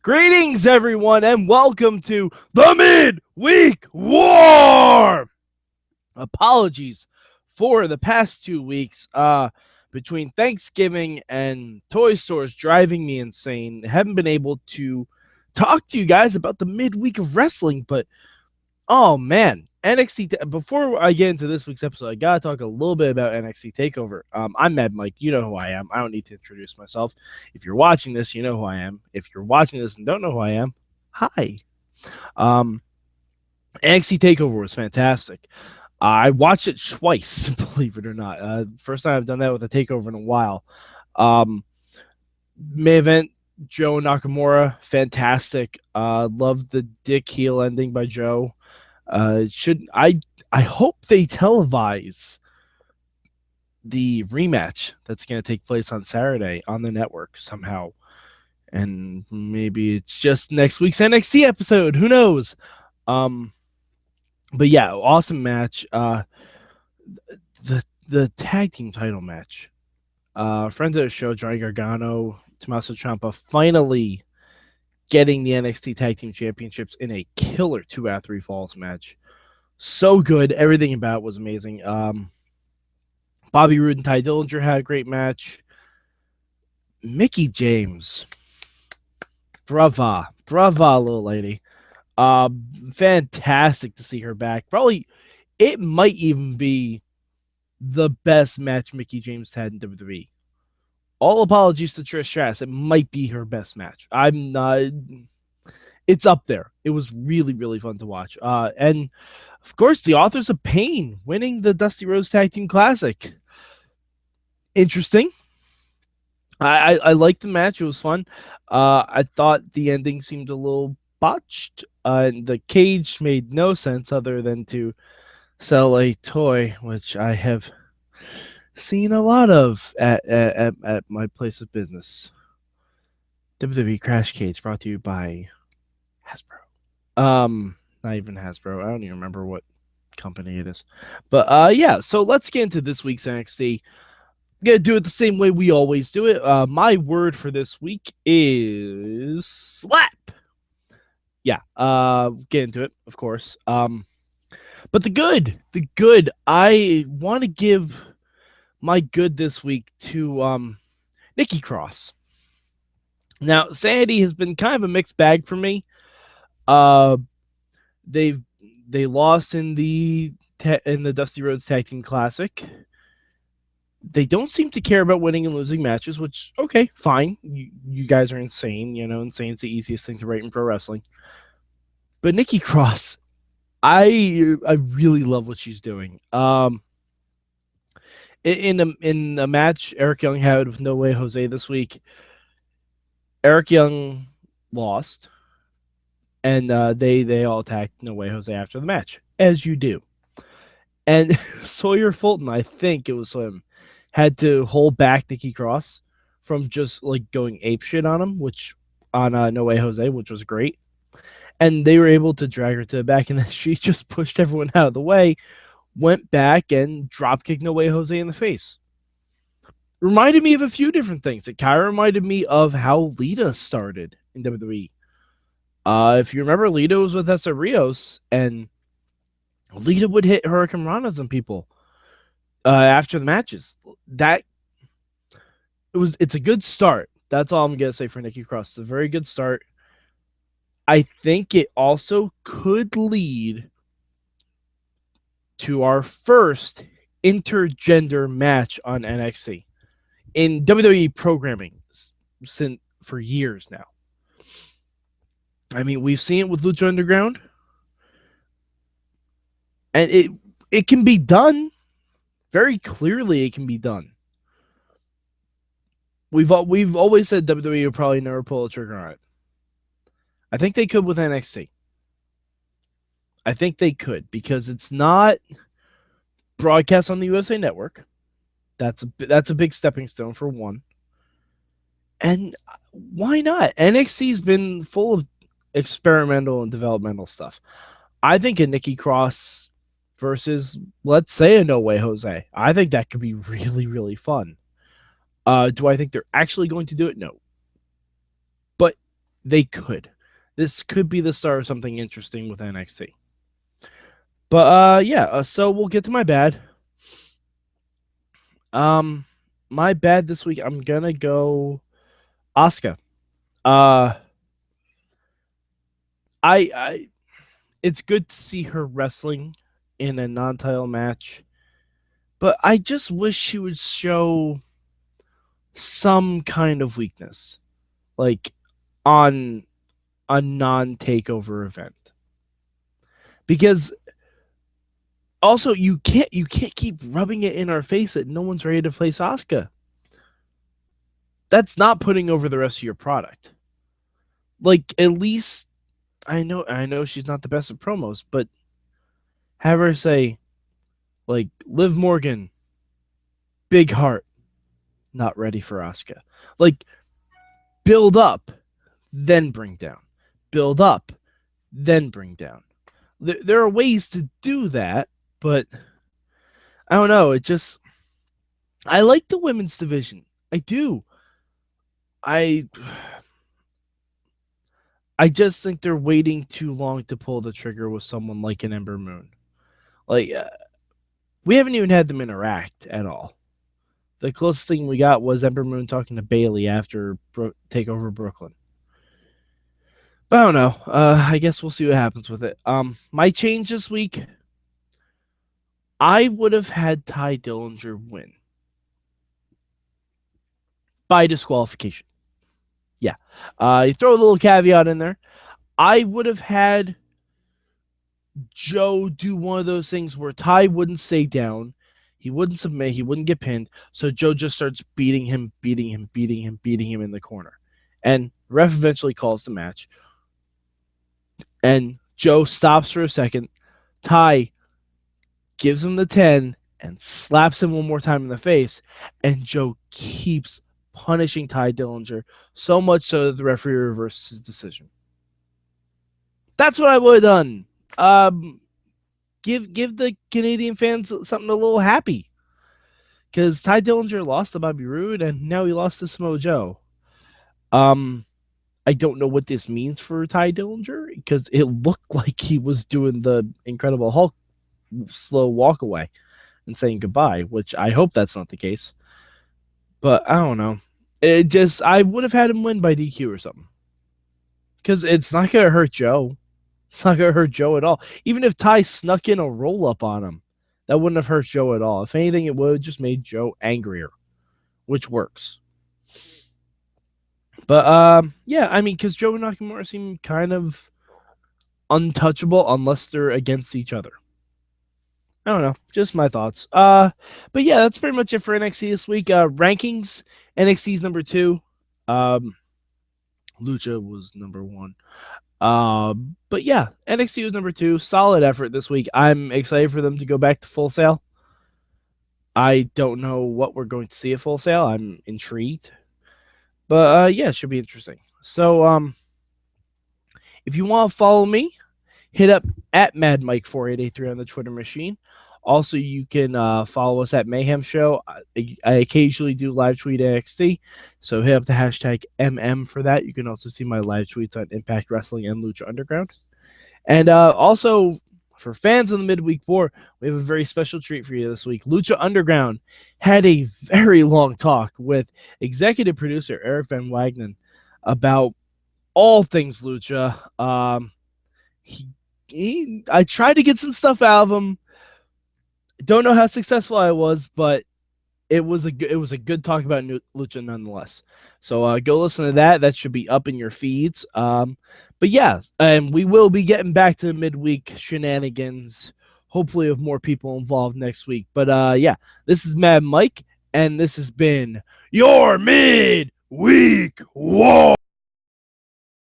Greetings, everyone, and welcome to the Midweek War! Apologies for the past 2 weeks. Between Thanksgiving and toy stores driving me insane, haven't been able to talk to you guys about the midweek of wrestling, but oh man, NXT. Before I get into this week's episode, I gotta talk a little bit about NXT Takeover. I'm Mad Mike. You know who I am. I don't need to introduce myself. If you're watching this, you know who I am. If you're watching this and don't know who I am, hi. NXT Takeover was fantastic. I watched it twice, believe it or not. First time I've done that with a takeover in a while. Main event, Joe Nakamura, fantastic. Love the dick heel ending by Joe. I hope they televise the rematch that's going to take place on Saturday on the network somehow. And maybe it's just next week's NXT episode. Who knows? But yeah, awesome match. The tag team title match. Friend of the show, Johnny Gargano, Tommaso Ciampa, finally getting the NXT Tag Team Championships in a killer 2 out of 3 falls match. So good. Everything about it was amazing. Bobby Roode and Tye Dillinger had a great match. Mickie James. Brava, little lady. Fantastic to see her back. Probably, it might even be the best match Mickie James had in WWE. All apologies to Trish Stratus. It might be her best match. I'm not. It's up there. It was really, really fun to watch. And of course, the Authors of Pain winning the Dusty Rhodes Tag Team Classic. Interesting. I liked the match. It was fun. I thought the ending seemed a little botched. And the cage made no sense other than to sell a toy, which I have seen a lot of at my place of business. WWE Crash Cage brought to you by Hasbro. Not even Hasbro. I don't even remember what company it is. But yeah, so let's get into this week's NXT. I'm gonna do it the same way we always do it. My word for this week is slap. Yeah, get into it, of course. But the good, I want to give my good this week to Nikki Cross. Now, Sanity has been kind of a mixed bag for me. They lost in the Dusty Rhodes Tag Team Classic. They don't seem to care about winning and losing matches, which, okay, fine. You guys are insane. You know, insane's the easiest thing to write in pro wrestling. But Nikki Cross, I really love what she's doing. In a match Eric Young had with No Way Jose this week, Eric Young lost, and they all attacked No Way Jose after the match, as you do. And Sawyer Fulton, I think it was him, had to hold back Nikki Cross from just like going apeshit on him, which on No Way Jose, which was great. And they were able to drag her to the back, and then she just pushed everyone out of the way, went back, and dropkicked No Way Jose in the face. Reminded me of a few different things. It kind of reminded me of how Lita started in WWE. If you remember, Lita was with Essa Rios, and Lita would hit Hurricane Ranas on people after the matches. It's a good start. That's all I'm gonna say for Nikki Cross. It's a very good start. I think it also could lead to our first intergender match on NXT in WWE programming for years now. I mean, we've seen it with Lucha Underground, and it can be done. Very clearly, it can be done. We've always said WWE will probably never pull a trigger on it. I think they could with NXT. I think they could, because it's not broadcast on the USA Network. That's a big stepping stone for one. And why not? NXT's been full of experimental and developmental stuff. I think a Nikki Cross versus, let's say, a No Way Jose, I think that could be really, really fun. Do I think they're actually going to do it? No. But they could. This could be the start of something interesting with NXT. But yeah, so we'll get to my bad. My bad this week, I'm gonna go Asuka. Uh I it's good to see her wrestling in a non-title match, but I just wish she would show some kind of weakness, like on a non-takeover event. Because also you can't keep rubbing it in our face that no one's ready to face Asuka. That's not putting over the rest of your product. Like, at least I know she's not the best at promos, but have her say, like, Liv Morgan, big heart, not ready for Asuka. Like, build up, then bring down. Build up, then bring down. There are ways to do that, but I don't know. I like the women's division. I do. I just think they're waiting too long to pull the trigger with someone like an Ember Moon. Like, we haven't even had them interact at all. The closest thing we got was Ember Moon talking to Bayley after TakeOver Brooklyn. But I don't know. I guess we'll see what happens with it. My change this week, I would have had Tye Dillinger win by disqualification. Yeah. You throw a little caveat in there. I would have had Joe do one of those things where Tye wouldn't stay down. He wouldn't submit. He wouldn't get pinned. So Joe just starts beating him in the corner. And ref eventually calls the match. And Joe stops for a second. Tye gives him the 10 and slaps him one more time in the face. And Joe keeps punishing Tye Dillinger so much so that the referee reverses his decision. That's what I would have done. Give the Canadian fans something a little happy. Because Tye Dillinger lost to Bobby Roode, and now he lost to Samoa Joe. I don't know what this means for Tye Dillinger, because it looked like he was doing the Incredible Hulk slow walk away and saying goodbye, which I hope that's not the case. But I don't know. I would have had him win by DQ or something. Because it's not going to hurt Joe. It's not going to hurt Joe at all. Even if Tye snuck in a roll-up on him, that wouldn't have hurt Joe at all. If anything, it would have just made Joe angrier, which works. But, yeah, I mean, because Joe and Nakamura seem kind of untouchable unless they're against each other. I don't know. Just my thoughts. But yeah, that's pretty much it for NXT this week. Rankings, NXT's number 2. Lucha was number 1. But yeah, NXT was number 2. Solid effort this week. I'm excited for them to go back to Full Sail. I don't know what we're going to see at Full Sail. I'm intrigued. But yeah, it should be interesting. So if you want to follow me, hit up at MadMike4883 on the Twitter machine. Also, you can follow us at Mayhem Show. I occasionally do live tweet NXT, so hit up the hashtag MM for that. You can also see my live tweets on Impact Wrestling and Lucha Underground. And also, for fans of the Midweek War, we have a very special treat for you this week. Lucha Underground had a very long talk with executive producer Eric Van Wagenen about all things Lucha. I tried to get some stuff out of him. Don't know how successful I was, but it was a good talk about Lucha nonetheless. So go listen to that. That should be up in your feeds. But yeah, and we will be getting back to the midweek shenanigans. Hopefully, with more people involved next week. But yeah, this is Mad Mike, and this has been your Midweek War.